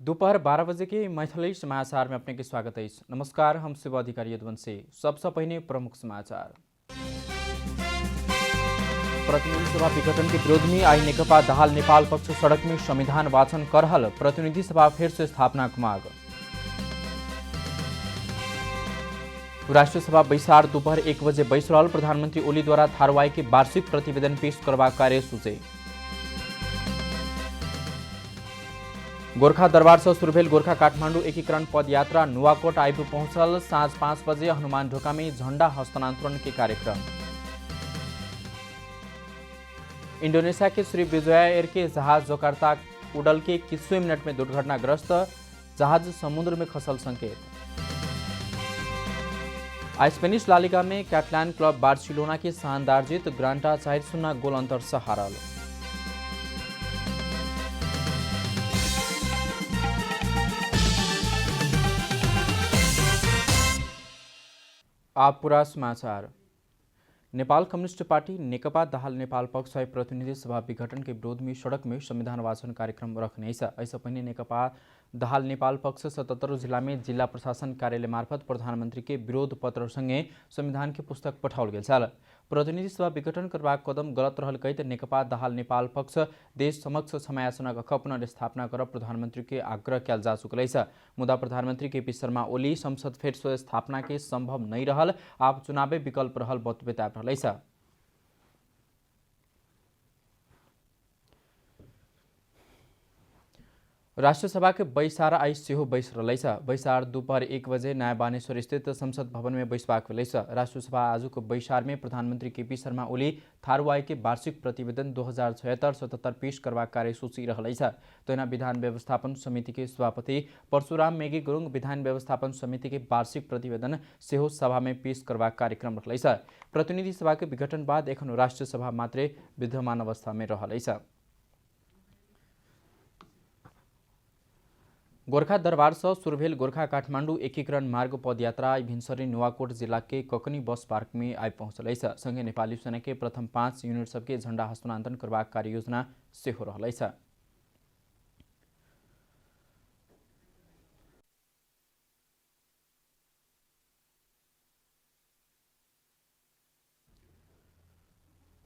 दोपहर 12 बजे के मैथिली समाचार में अपने के स्वागत है। नमस्कार, हम शिव अधिकारी यदुवंशी। सबसे पहले प्रमुख समाचार। प्रतिनिधि सभा विघटन के विरोध में आई नेकपा दाहाल नेपाल पक्ष सड़क में संविधान वाचन करहल, प्रतिनिधि सभा फिर से स्थापना की मांग। राष्ट्रीय सभा बैसार दोपहर 1 बजे बैसरल, प्रधानमंत्री ओली द्वारा थारवाई के वार्षिक प्रतिवेदन पेश करवा कार्य सूचे। गोरखा दरबार से सुरभेल गोरखा काठमाडौँ एकीकरण पदयात्रा नुवाकोट आइपुग पहुंचल, साँझ 5 बजे हनुमान ढोका में झंडा हस्तांतरण के कार्यक्रम। इंडोनेशिया के श्री विजया एयर के जहाज जकार्ता उड़ल के 21वें मिनट में दुर्घटनाग्रस्त, जहाज समुद्र में खसल संकेत। स्पेनिश लालिगा में कैटलान क्लब बार्सिलोना की शानदार जीत, ग्रांटा 4-0 गोल अंतर से हारल। आप पूरा समाचार। नेपाल कम्युनिस्ट पार्टी नेकपा दाहाल नेपाल पक्ष प्रतिनिधि सभा विघटन के विरोध में सड़क में संविधान वाचन कार्यक्रम रखने ऐसा पहले नेकपा दाहाल नेपाल पक्ष 77 जिला में जिला प्रशासन कार्यालय मार्फत प्रधानमंत्री के विरोध पत्र संगे संविधान के पुस्तक पठाओल गेल। प्रतिनिधि सभा विघटन करबाक कदम गलत रहल कहते नेकपा दाहाल नेपाल पक्ष देश समक्ष समायाचना कक्ष पुनर्स्थापना कर प्रधानमंत्री के आग्रह किया जा चुकल। मुदा प्रधानमंत्री के पी शर्मा ओली संसद फिर से स्थापना के संभव नहीं रहल, आप चुनावी विकल्प रहल बता रहल। राष्ट्रीय सभा के बैसार आई सेहो बैस रही। बैसार दोपहर 1 बजे नया बानेश्वर स्थित संसद भवन में बैसबाक भेल। राष्ट्रीय सभा आज को बैसार में प्रधानमंत्री के पी शर्मा ओली थारवाई के वार्षिक प्रतिवेदन 2076-77 पेश करवा कार्यसूची रहल। तैना विधान व्यवस्थापन समिति के सभापति परशुराम मेगी गुरुङ विधान व्यवस्थापन समिति के वार्षिक प्रतिवेदन सेहो सभा में पेश करवा कार्यक्रम रहल। प्रतिनिधि सभा के विघटन बाद एखन राष्ट्रीय सभा मात्रै विद्यमान अवस्था में रहल। गोरखा दरबार से सुरभेल गोरखा काठमाडौँ एकीकरण मार्ग पदयात्रा भिनसरी नुवाकोट जिला के ककनी बस पार्क में आई पहुंचल। संगे नेपाली सेना के प्रथम 5 यूनिट सबके झंडा हस्तांतरण करबाक कार्ययोजना सेहो रहल।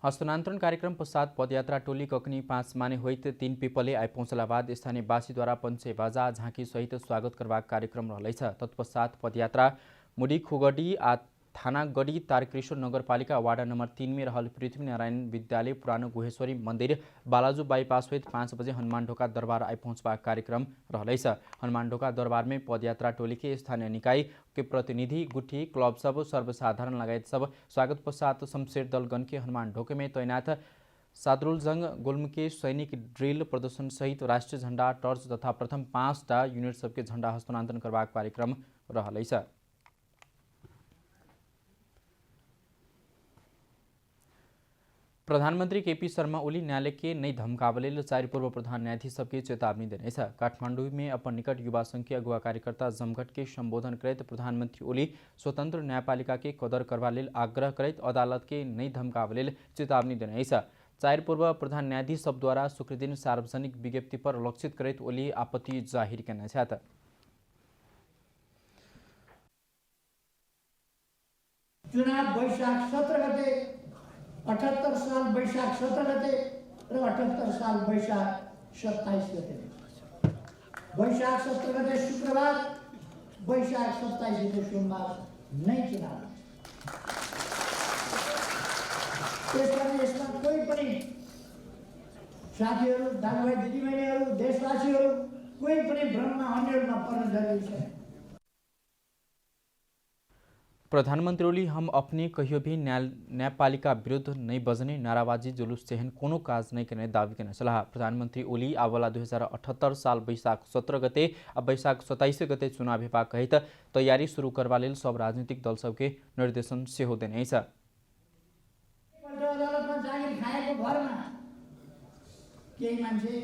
हस्तांतरण कार्यक्रम पश्चात पदयात्रा टोली ककनी 5 माने होइत 3 पिपले आई पहुंचला बाद स्थानीय वासी द्वारा पंचे बाजा झांकी सहित स्वागत करबाक कार्यक्रम रहल। तत्पश्चात पदयात्रा मुडी खुगडी आ थानागढ़ी तारकेश्वर नगरपालिका वार्ड नंबर 3 में रहल पृथ्वीनारायण विद्यालय पुरानो गुहेश्वरी मंदिर बालाजू बाईपास सहित 5 बजे हनुमान ढोका दरबार आई पहुंचबाक कार्यक्रम रहल। हनुमान ढोका दरबार में पदयात्रा टोली के स्थानीय निकाय के प्रतिनिधि गुठी क्लब सब सर्वसाधारण लगायत सब स्वागत पश्चात शमशेर दलगन के हनुमान ढोके में तैनात सादरुलजंग गुल्म के सैनिक ड्रिल प्रदर्शन सहित राष्ट्रीय झंडा टर्च तथा प्रथम 5टा यूनिट सबके झंडा हस्तांतरण करबाक कार्यक्रम रहल। प्रधानमंत्री के पी शर्मा ओली न्यायालय के नई धमकावले 4 पूर्व प्रधान न्यायाधीश सबके चेतावनी देने। काठमांडू में अपन निकट युवा संघ के अगुवा कार्यकर्ता जमघट के संबोधन करते प्रधानमंत्री ओली स्वतंत्र न्यायपालिका के कदर करवा लेल आग्रह करते अदालत के नई धमकावले चेतावनी देने। 4 पूर्व प्रधान न्यायाधीश सब द्वारा शुक्रदिन सार्वजनिक विज्ञप्ति पर लक्षित करते ओली आपत्ति जाहिर करने। चुनाव वैशाख 17 गते 78 साल वैशाख 17 गते र 78 साल वैशाख 27 गते। वैशाख 17 गते शुक्रबार, वैशाख 27 गते सोमबार नै चुनाव। त्यसकारण यसमा कोही पनि साथीहरू, दाजुभाइ दिदीबहिनीहरू, देशवासीहरू कोही पनि भ्रममा अन्यल नपर्न जरुरी छ। प्रधानमंत्री ओली हम अपने कहियो भी न्यायपालिका विरुद्ध नहीं बजने नाराबाजी जुलूस चहन कोनो काज नहीं करने दावी करने सलाह। प्रधानमंत्री ओली आवाला 2078 साल वैशाख 17 गते और वैशाख 27 गते चुनाव हेबा कहित तैयारी शुरू करवा लेल सब राजनीतिक दल सबके निर्देशन सेहो देने। केही मान्छे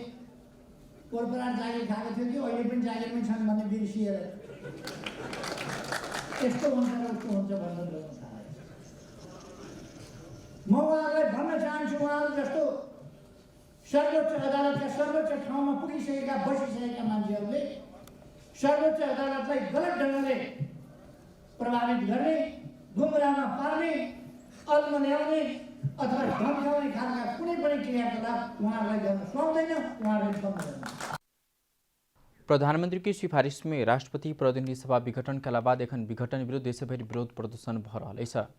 पोरपरार जागिर खाएको थियो कि अहिले पनि जागिरमै छन् भन्ने बिर्सिएर यस्तो हुन्छ र उस्तो हुन्छ भन्नु म उहाँहरूलाई भन्न चाहन्छु, उहाँहरू जस्तो सर्वोच्च अदालतका सर्वोच्च ठाउँमा पुगिसकेका बसिसकेका मान्छेहरूले सर्वोच्च अदालतलाई गलत ढङ्गले प्रभावित गर्ने, गुमराहमा पार्ने, अल्मल्याउने अथवा धम्काउने खालका कुनै पनि क्रियाकलाप उहाँहरूलाई गर्न सक्दैन, उहाँहरूले सक्दैन। प्रधानमंत्री की सिफारिश में राष्ट्रपति प्रतिनिधि सभा विघटन के बाद एखन विघटन विरुद्ध देशभरि विरोध प्रदर्शन भ रहल छ।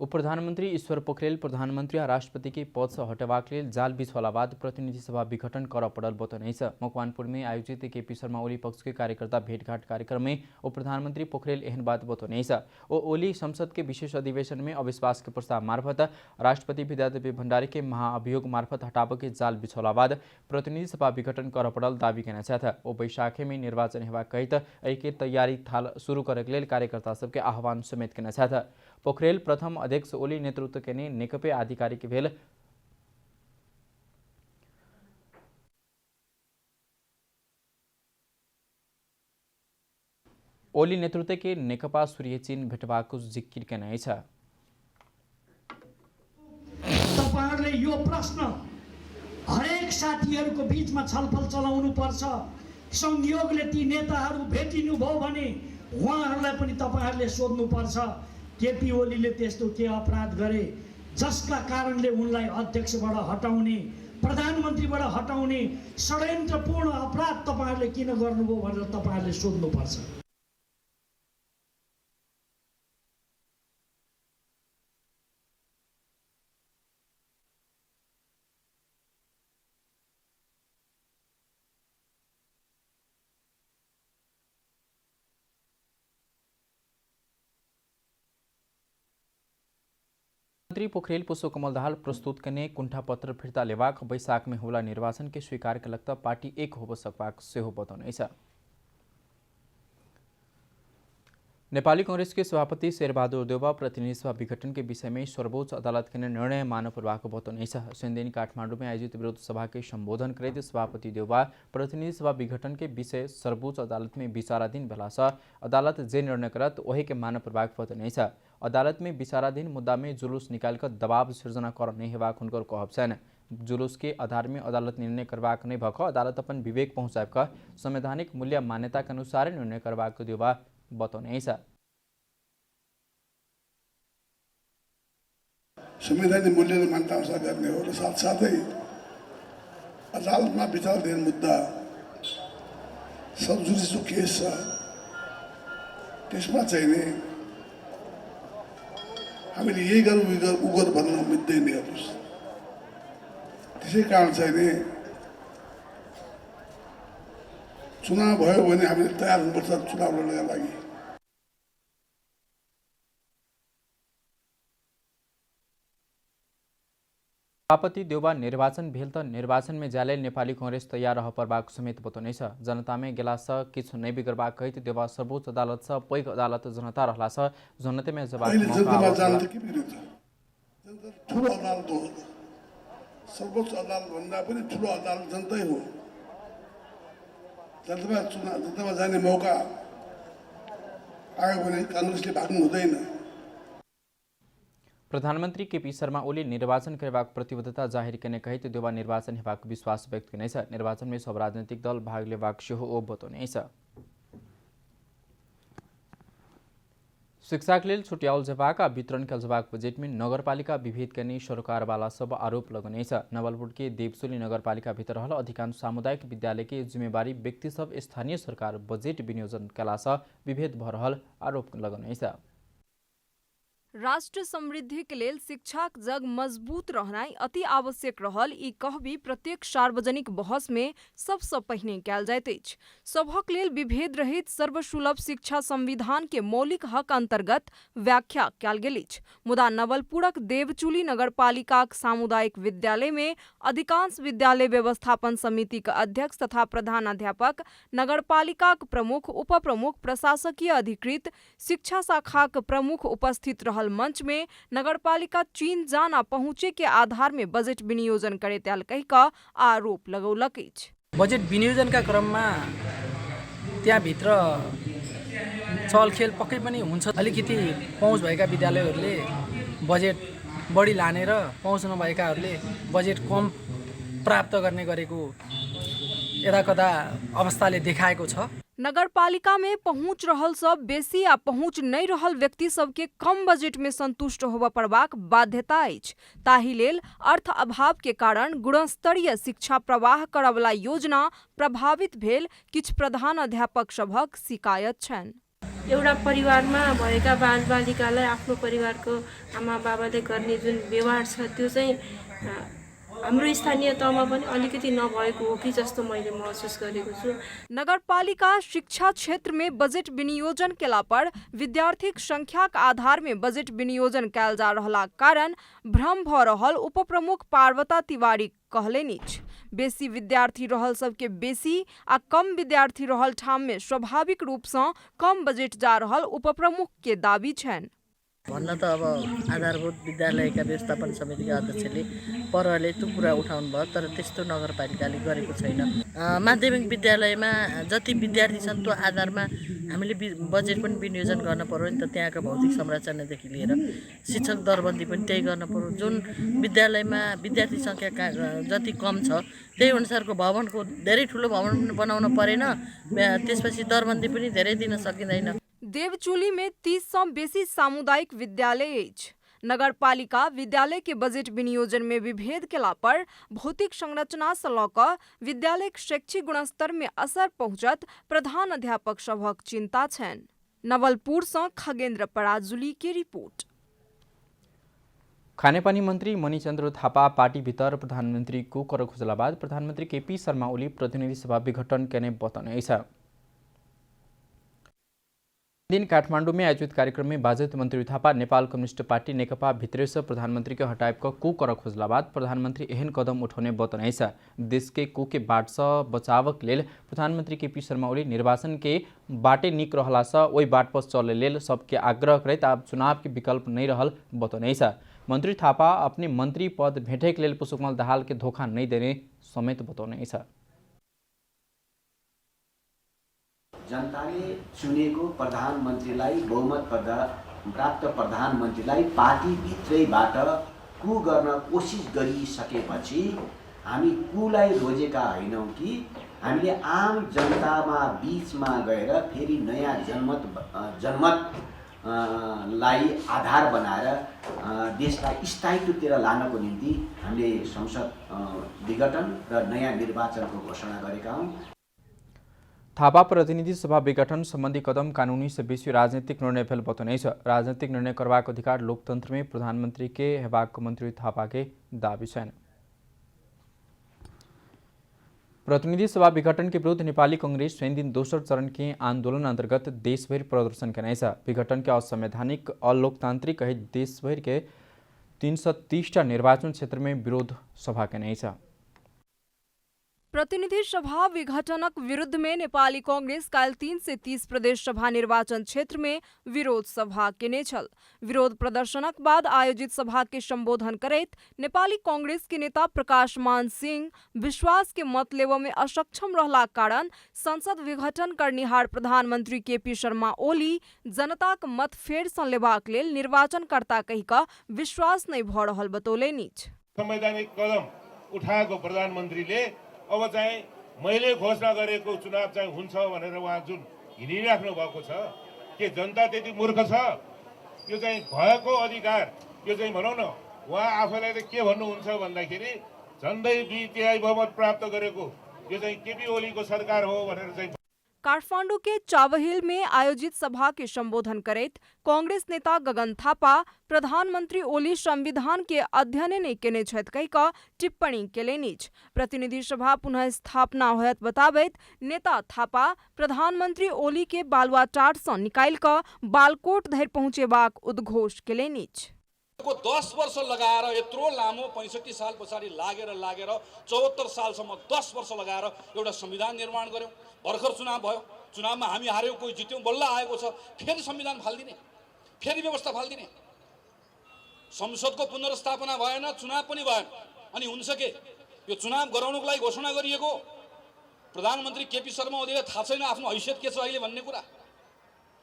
उप प्रधानमंत्री ईश्वर पोखरेल प्रधानमंत्री आ राष्ट्रपति के पद से हटेबाक लेल जाल बिछला बाद प्रतिनिधि सभा विघटन कर पड़ल बतौने छ। मकवानपुर में आयोजित केपी शर्मा ओली पक्ष के कार्यकर्ता भेंटघाट कार्यक्रम में उप प्रधानमंत्री पोखरेल एहन बात बतौने छ। ओली संसद के विशेष अधिवेशन में अविश्वास के प्रस्ताव मार्फत राष्ट्रपति विद्यादेवी भण्डारी के महाअभियोग मार्फत हटाव के जाल बिछला बाद प्रतिनिधि सभा विघटन कर पड़ल दावी करने साथ ओ बैशाखे में निर्वाचन हेबा कहित एके तैयारी थाल शुरू करे के लेल कार्यकर्ता सबके आह्वान समेत करने साथ पोखरेल प्रथम अध्यक्ष ओली नेतृत्व के नेकपे आधिकारिक भेल ओली नेतृत्व के नेकपा सूर्य चीन भेटबाको जिकिर केनै छ। तपाईहरुले यो प्रश्न हरेक साथीहरुको बीचमा छलफल चलाउनु पर्छ। संयोगले ती नेताहरु भेटिनु भयो भने उहाँहरुलाई पनि तपाईहरुले सोध्नु पर्छ केपी ओलीले त्यस्तो के अपराध गरे जसका कारणले उनलाई अध्यक्षबाट हटाउने, प्रधानमन्त्रीबाट हटाउने षड्यन्त्रपूर्ण अपराध तपाईहरुले किन गर्नुभयो भनेर तपाईहरुले सोध्नु पर्छ। मंत्री पोखरेल पुष्पकमल दाहाल प्रस्तुत करने कुंठा पत्र फिर्ता लेवाक बैशाख में होला निर्वाचन के स्वीकार के लगता पार्टी एक हो सकवाक से हो बतौने छ। नेपाली कांग्रेस के सभापति शेरबहादुर देउवा प्रतिनिधि सभा विघटन के विषय में सर्वोच्च अदालत के निर्णय मानपूर्वक बतौने छ। शनिदेन काठमाडौँ में आयोजित विरोध सभा के संबोधन करते सभापति देउवा प्रतिनिधि सभा विघटन के विषय सर्वोच्च अदालत में विचाराधीन भेला से अदालत जे निर्णय करत वही के मानपूर्वक बतौने छ। अदालत में विचाराधीन मुद्दा में जुलूस निकालकर दबाव सृजना करने हेबाक हुनकर कहब छन्। जुलूस के आधार में अदालत निर्णय करबाक नहीं भक अदालत अपन विवेक पहुँचाबका संवैधानिक मूल्य मान्यता के अनुसार निर्णय करबाक देउवा बतौने छ। संवैधानिक मूल्य मान्यता अनुसार गर्ने हो र साथसाथै अदालतमा विचाराधीन मुद्दा सब जुडिसियल केस छ त्यसमा चाहिँ नि हामीले यही गरौँ उ गरौँ भन्न मिल्दैन हेर्नुहोस्। त्यसै कारण चाहिँ नि चुनाव भयो भने हामीले तयार हुनुपर्छ चुनाव लड्नका लागि। सभापति देउवा निर्वाचन भेल त निर्वाचन में जाले नेपाली कांग्रेस तैयार रह परबाक समेत बतौने छ। जनता में गेला स किछु नै बिगड़बाक कहित देउवा सर्वोच्च अदालत स पैघ अदालत जनता रहला स जनता में जवाब ठुलो अदालत हो। सर्वोच्च अदालत भन्दा पनि ठुलो अदालत जनतै हो। जनतामा जाने मौका आयो भने कांग्रेसले भाग्नु हुँदैन। प्रधानमंत्री केपी शर्मा ओली निर्वाचन करबाक प्रतिबद्धता जाहिर करने कहित देउवा निर्वाचन हेबाक विश्वास व्यक्त करने छ। निर्वाचन में सब राजनीतिक दल भाग लेबाक सेहो ओ बतौने छ। शिक्षा के लेल छुट्याउल जवाक आ वितरण कल जवाक बजेट में नगरपालिका विभेद करने सरकार वाला सब आरोप लगने छ। नवलपुर के देवसुली नगरपालिका भीतर रहल अधिकांश सामुदायिक विद्यालय के जिम्मेवारी व्यक्ति सब स्थानीय सरकार बजेट विनियोजन कला से विभेद भ रहल आरोप लगने छ। राष्ट्र समृद्धि के लेल शिक्षाक जग मजबूत रहनाइ अति आवश्यक रहल ई कहबी प्रत्येक सार्वजनिक बहस में सबसे पहिने कयल जाइत अछि। सभक लेल विभेद रहित सर्वसुलभ शिक्षा संविधान के मौलिक हक अंतर्गत व्याख्या कयल गेल अछि। मुदा नवलपुरक देवचुली नगरपालिकाक सामुदायिक विद्यालय में अधिकांश विद्यालय व्यवस्थापन समिति का अध्यक्ष तथा प्रधानाध्यापक, नगरपालिकाक प्रमुख, उप प्रमुख, प्रशासकीय अधिकृत, शिक्षा शाखाक प्रमुख उपस्थित रहल मंच में नगरपालिका चीन जाना पहुंचे के आधार में बजेट विनियोजन करे त्याल कहिका आरोप लगौलक अछि। बजेट विनियोजन का क्रम में त्यहाँ भित्र चलखेल पक्कै पनि हुन्छ। अलिकति पहुँच भएका विद्यालयहरूले बजेट बढी लाने र पहुँच नभएकाहरूले बजेट कम प्राप्त गर्ने गरेको यदाकदा अवस्थाले देखाएको छ। नगरपालिका में पहुँच रहल सब बेसी आ पहुँच नहीं रहल व्यक्ति सबके कम बजेट में संतुष्ट होबऽ पड़बाक बाध्यता अछि। ताहि लेल अर्थ अभाव के कारण गुणस्तरीय शिक्षा प्रवाह करवला योजना प्रभावित भेल किछु प्रधान अध्यापक सभक शिकायत छन्। एउटा परिवारमा भएका बालबालिकालाई आफ्नो परिवारको आमा बाबाले गर्ने जुन व्यवहार छ त्यो चाहिँ हाम्रो स्थानीय तहमा पनि अलिकति नभएको हो कि जस्तो मैले महसुस गरेको छु। नगरपालिका शिक्षा क्षेत्र में बजेट विनियोजन केला पर विद्यार्थी संख्या के आधार में बजेट विनियोजन कैल जा रहला कारण भ्रम भ रहल उपप्रमुख पार्वता तिवारी कहलेनि बेसी विद्यार्थी रहल सबके बेसी आ कम विद्यार्थी रहल ठाम में स्वाभाविक रूप से कम बजेट जा रहल उपप्रमुख के दावी छन्। भन्न त अब आधारभूत विद्यालयका व्यवस्थापन समितिका अध्यक्षले परले त्यो कुरा उठाउनु भयो, तर त्यस्तो नगरपालिकाले गरेको छैन। माध्यमिक विद्यालयमा जति विद्यार्थी छन् त्यो आधारमा हामीले बजेट पनि विनियोजन गर्न पर्यो नि त। त्यहाँका भौतिक संरचनादेखि लिएर शिक्षक दरबन्दी पनि त्यही गर्न पर्यो। जुन विद्यालयमा विद्यार्थी सङ्ख्या जति कम छ त्यही अनुसारको भवनको धेरै ठुलो भवन बनाउन परेन, त्यसपछि दरबन्दी पनि धेरै दिन सकिँदैन। देवचुली में 30 से बेसी सामुदायिक विद्यालय अछि। नगरपालिका विद्यालय के बजेट विनियोजन में विभेद केला पर भौतिक संरचना से ल क विद्यालय शैक्षिक गुणस्तर में असर पहुंचत प्रधान अध्यापक सभक चिंता छन्। नवलपुर से खगेन्द्र पराजुली के रिपोर्ट। खानेपानी मन्त्री मणिचन्द्र थापा पार्टी भीतर प्रधानमन्त्री को कर खोजला बाद प्रधानमन्त्री केपी शर्मा ओली प्रतिनिधि सभा विघटन केने बताउनेछ। दिन काठमाडौँ में आयोजित कार्यक्रम में बाजेत मंत्री थापा नेपाल कम्युनिस्ट पार्टी नेकपा भित्र से प्रधानमंत्री के हटाव का कू कर खोजला बाद प्रधानमंत्री एहन कदम उठाउने बताउनेछ। देश के कू के बाट से बचावक लेल प्रधानमंत्री केपी शर्मा ओली निर्वाचन के बाटे निक रहला से ओहि बाट पर चले लेल सबके आग्रह करैत आब चुनाव के विकल्प नहीं रहल बताउनेछ। मंत्री थापा अपने मंत्री पद भेटे के लेल पुष्पकमल दाहाल के धोखा नहीं देने समेत बताउनेछ। जनताले चुनेको प्रधानमन्त्रीलाई बहुमत प्राप्त प्रधानमन्त्रीलाई पार्टीभित्रैबाट कू गर्न कोसिस गरिसकेपछि हामी कूलाई रोजेका होइनौँ कि हामीले आम जनतामा बीचमा गएर फेरि नयाँ जनमत लाई आधार बनाएर देशलाई स्थायित्वतिर लानको निम्ति हामीले संसद विघटन र नयाँ निर्वाचनको घोषणा गरेका हौँ। थापा प्रतिनिधि सभा विघटन संबंधी कदम कानूनी से बेसी राजनीतिक निर्णय भेल बताउनेछ। राजनीतिक निर्णय करबाक अधिकार लोकतंत्र में प्रधानमंत्री के हेबाक मंत्री थापा के दावी छन्। प्रतिनिधि सभा विघटन के विरुद्ध नेपाली कांग्रेस शनि दिन दोस्रो चरण के आंदोलन अंतर्गत देशभर प्रदर्शन करनेछ। विघटन के असंवैधानिक अलोकतांत्रिक कहित देशभर के 330 निर्वाचन क्षेत्र में विरोध सभा करनेछ। प्रतिनिधि सभा विघटनक विरुद्ध में नेपाली कांग्रेस काल 3 से 30 प्रदेश सभा निर्वाचन क्षेत्र में विरोध सभा केने छल। विरोध प्रदर्शनक बाद आयोजित सभा के संबोधन करैत नेपाली कांग्रेस के नेता प्रकाश मान सिंह विश्वास के मत लेव में असक्षम रहला कारण संसद विघटन करनिहार प्रधानमंत्री केपी शर्मा ओली जनताक मत फेर सँ लेबाक लेल निर्वाचनकर्ता कहि क विश्वास नै भ रहल बतौलेनि। संवैधानिक कदम उठाएको प्रधानमन्त्रीले अब चाहिँ मैले घोषणा गरेको चुनाव चाहिँ हुन्छ भनेर उहाँ जुन हिँडिराख्नु भएको छ, के जनता त्यति मूर्ख छ? यो चाहिँ भएको अधिकार, यो चाहिँ भनौँ न उहाँ आफैलाई त के भन्नुहुन्छ भन्दाखेरि झन्डै 2/3 बहुमत प्राप्त गरेको यो चाहिँ केपी ओलीको सरकार हो भनेर चाहिँ। काठमाडौँ के चावहिल में आयोजित सभा के संबोधन करैत कांग्रेस नेता गगन थापा प्रधानमंत्री ओली संविधान के अध्ययन नहीं केने छथि कहि क टिप्पणी केलनि। प्रतिनिधि सभा पुनः स्थापना होयत बताबैत नेता थापा प्रधानमंत्री ओली के बालुवाटार सँ निकालि क बालकोट धरि पहुँचेबाक उद्घोष केलनि। 10 वर्ष लगाएर यत्रो लामो 65 साल पछाडि लागेर 74 सालसम्म 10 वर्ष लगाएर एउटा संविधान निर्माण गर्यौं। भर्खर चुनाव भयो, चुनावमा हामी हार्यौं, कोही जित्यौं, बल्ल आएको छ फेरि संविधान फाल्दिने, फेरि व्यवस्था फाल्दिने। संसदको पुनर्स्थापना भएन, चुनाव पनि भएन, अनि हुन्छ के यो चुनाव गराउनको लागि घोषणा गरिएको प्रधानमन्त्री केपी शर्मा ओलीले थाहा छैन आफ्नो हैसियत के छ अहिले भन्ने कुरा।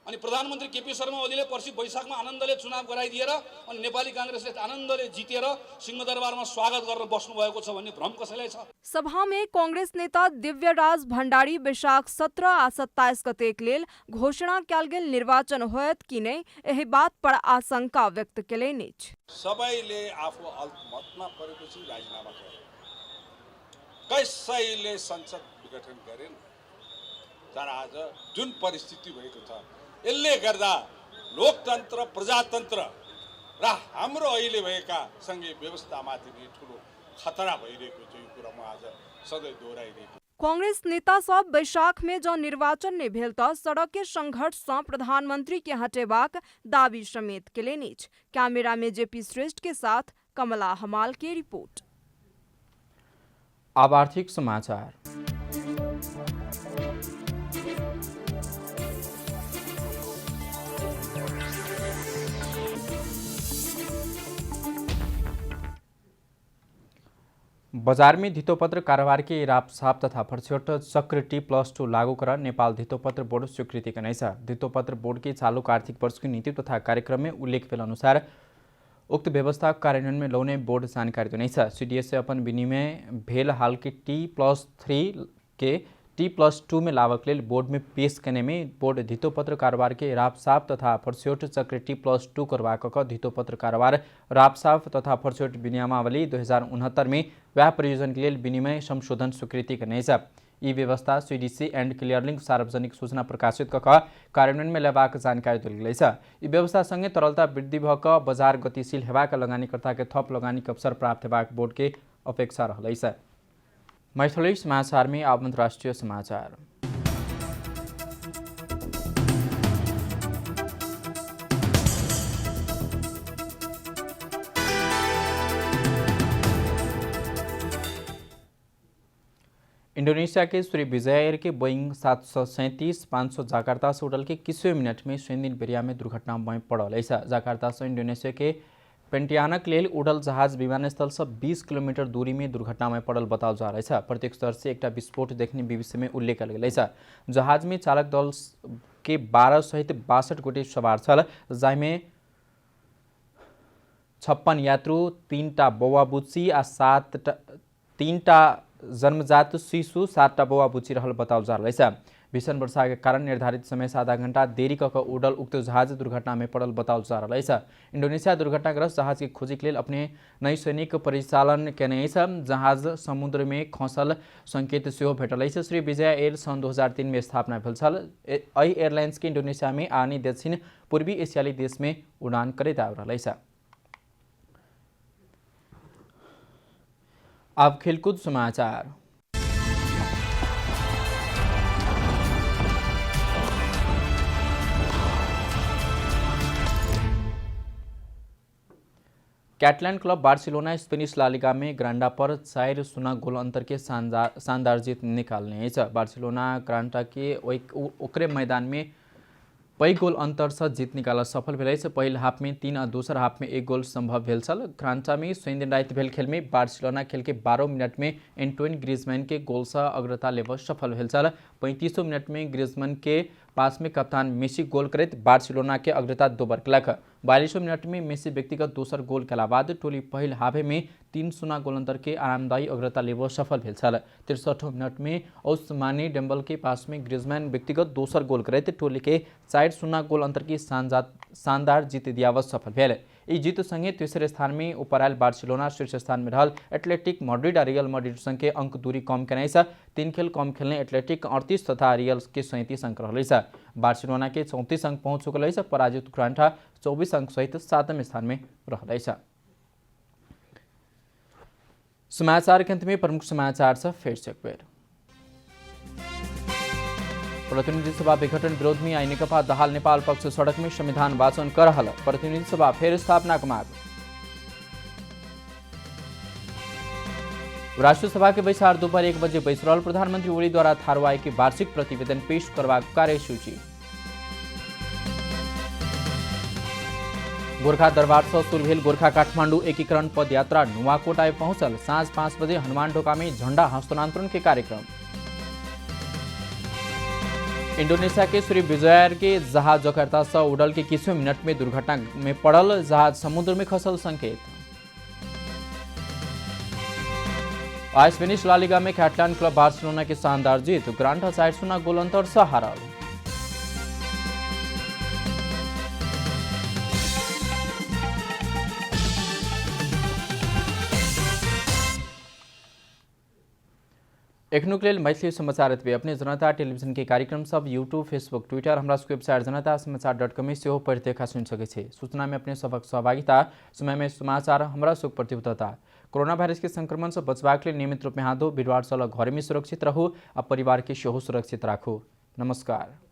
अनि प्रधानमन्त्री केपी शर्मा ओलीले पर्सि वैशाखमा आनन्दले चुनाव गराइदिएर अनि नेपाली काङ्ग्रेसले आनन्दले जितेर सिंहदरबारमा स्वागत गरेर बस्नुभएको छ भन्ने भ्रम कसैलाई छ? सभा में कांग्रेस नेता दिव्यराज भण्डारी वैशाख 17 आ 27 गतेक लेल घोषणा कयल गेल निर्वाचन होयत कि नै एही बात पर आशंका व्यक्त केलनि। सबैले आफू अल्पमतमा परेपछि राजीनामा गरे, कसैले संसद विघटन गरेन। तर आज जुन परिस्थिति भएको छ यसले गर्दा लोकतन्त्र, प्रजातन्त्र र हाम्रो अहिले भएका सङ्घीय व्यवस्थामाथि नै ठुलो खतरा भइरहेको छ। यो कुरा म आज सधैँ दोहोऱ्याइरहेको। कांग्रेस नेता सब वैशाख में जो निर्वाचन ने भेल त सड़क के संघर्ष से प्रधानमंत्री के हटेबाक दावी समेत केलनि। कैमरा में जेपी श्रेष्ठ के साथ कमला हमाल की रिपोर्ट। अब आर्थिक समाचार। बजार में धितोपत्र कारोबार के रापसाप तथा फरछोट चक्र T+2 लागू कर नेपाल धितोपत्र बोर्ड स्वीकृति करने छ। धितोपत्र बोर्ड के चालू आर्थिक वर्ष की नीति तथा कार्यक्रम में उल्लेख भेल अनुसार उक्त व्यवस्था कार्यान्वयन में लौने बोर्ड जानकारी देने छ। CDS से अपन विनिमय भेल हाल के T+3 के T+2 में लाभक लेल बोर्ड में पेश करने में बोर्ड धितोपत्र कारोबार के रापसाप तथा फरछोट चक्र T+2 करवाक धितोपत्र कारोबार रापसाप तथा फरछोट विनियमावली 2069 में व्याह प्रयोजन के लिए विनिमय संशोधन स्वीकृति करने छ। यी व्यवस्था CDC एंड क्लियरलिंक सार्वजनिक सूचना प्रकाशित कऽ कार्यान्वयन में लेबाक जानकारी देल गेल छ। यी व्यवस्था संगे तरलता वृद्धि भऽ कऽ बजार गतिशील हेबाक लगानीकर्ता के थप लगानी के अवसर प्राप्त हेबाक बोर्ड के अपेक्षा रहलै छ। मैथिली समाचार में अब अंतर्राष्ट्रीय समाचार। इंडोनेशिया के श्रीविजय एयर के बोइंग 737-500 जाकार्ता से उड़ल के 21वें मिनट में शनि दिन बेरिया में दुर्घटना में पड़ल है। जाकार्ता से इंडोनेशिया के पेंटियानक लेल उड़ल जहाज विमानस्थल से 20 किलोमीटर दूरी में दुर्घटना में पड़ल बताओ जा रहा है। प्रत्यक्षदर्शी एक विस्फोट देखने BBC में उल्लेख कल गेल है। जहाज में चालक दल के 12 सहित 62 गोटे सवार छल, जाहिमे 56 यात्रु, 3टा बौआ बुच्ची आ 3टा जन्मजात शिशु, 7टा बौआ बुच्ची रहल बताओ जा रहा है। भीषण वर्षा के कारण निर्धारित समय से आधा घंटा देरी कऽ उड़ल उक्त जहाज दुर्घटना में पड़ल बताओ जा रहा है। इंडोनेशिया दुर्घटनाग्रस्त जहाज के खोजी के लिए अपने नौसैनिक परिचालन केने छ। जहाज समुद्र में खसल संकेत सेहो भेटल है। श्री विजय एयर सन 2003 में स्थापना भेल छल। एहि एयरलाइंस के इंडोनेशिया में आनी दक्षिण पूर्वी एशियाली देश में उड़ान करैत आबि रहल है। अब खेलकूद समाचार। कैटलान क्लब बार्सिलोना स्पेनिश ला लिगा में ग्रांडा पर 4-0 गोल अंतर के शानदार जीत निकालने छ। बार्सिलोना ग्रांडा के ओकरे मैदान में कई गोल अंतर से जीत निकाल सफल भेल। पहिल हाफ में 3 और दूसर हाफ में 1 गोल संभव भेल छल। ग्रांटा में शनि दिन राति भेल खेल में बार्सिलोना खेल के 12 मिनट में एंटोइन ग्रीजमैन के गोल से अग्रता लेब सफल भेल छल। 35 मिनट में ग्रीजमैन के पास में कप्तान मेसी गोल करैत बार्सिलोना के अग्रता दोबर केलक। 42 मिनट में मेसी व्यक्तिगत दोसर गोल केला बाद टोली पहिल हाफे में 3-0 गोल अंतर के आरामदायी अग्रता लेब सफल भेल छल। 63 मिनट में ओस्मानी डेम्बल के पास में ग्रीजमैन व्यक्तिगत दोसर गोल करैत टोली के 4-0 गोल अंतर की शानदार जीत दियावत सफल भेल। यी जीत संगे तेसरे स्थान में उपरायल बार्सिलोना शीर्ष स्थान में रहल एथलेटिक मैड्रिड और रियल मैड्रिड संग के अंक दूरी कम केने छ। 3 खेल कम खेलने एथलेटिक 38 तथा रियल के 37 अंक रहल छ। बार्सिलोना के 34 अंक पहुंच चुकल है। पराजित ग्रांटा 24 अंक सहित 7वें स्थान में रहल छ। समाचार के अंत में प्रमुख समाचार से फिर से एक बेर। प्रतिनिधि सभा विघटन विरोध में आई नेकपा दहाल नेपाल पक्ष सड़क में संविधान वाचन कर रहल। प्रतिनिधि सभा फिर स्थापना को मांग। राष्ट्रीय सभा के बैसार दोपहर 1 बजे बैस रहल। प्रधानमंत्री ओली द्वारा थारवाई के वार्षिक प्रतिवेदन पेश करवा कार्यसूची। गोरखा दरबार से शुरू भेल गोरखा काठमांडू एकीकरण पद यात्रा नुवाकोट आए पहुंचल। सांझ 5 बजे हनुमान ढोका में झंडा हस्तांतरण के कार्यक्रम। इंडोनेशिया के श्रीविजय के जहाज जकार्ता से उड़ल के किसी मिनट में दुर्घटना में पड़ल जहाज समुद्र में खसल संकेत। आज स्पेनिश ला लीगा में कैटलान क्लब बार्सिलोना की शानदार जीत, ग्रांड 4-0 गोल अंतर से हारल। एखनुक लेल मैथिली समाचार एतबे। अपने जनता टेलीविजन के कार्यक्रम सब यूट्यूब, फेसबुक, ट्विटर, हमरा वेबसाइट जनता-समाचार.com से हो पढ़ देखा सुन सके छे। सूचना में अपने सबक सहभागिता, समय में समाचार हमरा सुख प्रतिबद्धता। कोरोना वायरस के संक्रमण से बचबाक लेल नियमित रूप में हाथ धो, भीड़भाड़ से घर में सुरक्षित रहू आ परिवार के सेहो सुरक्षित राखू। नमस्कार।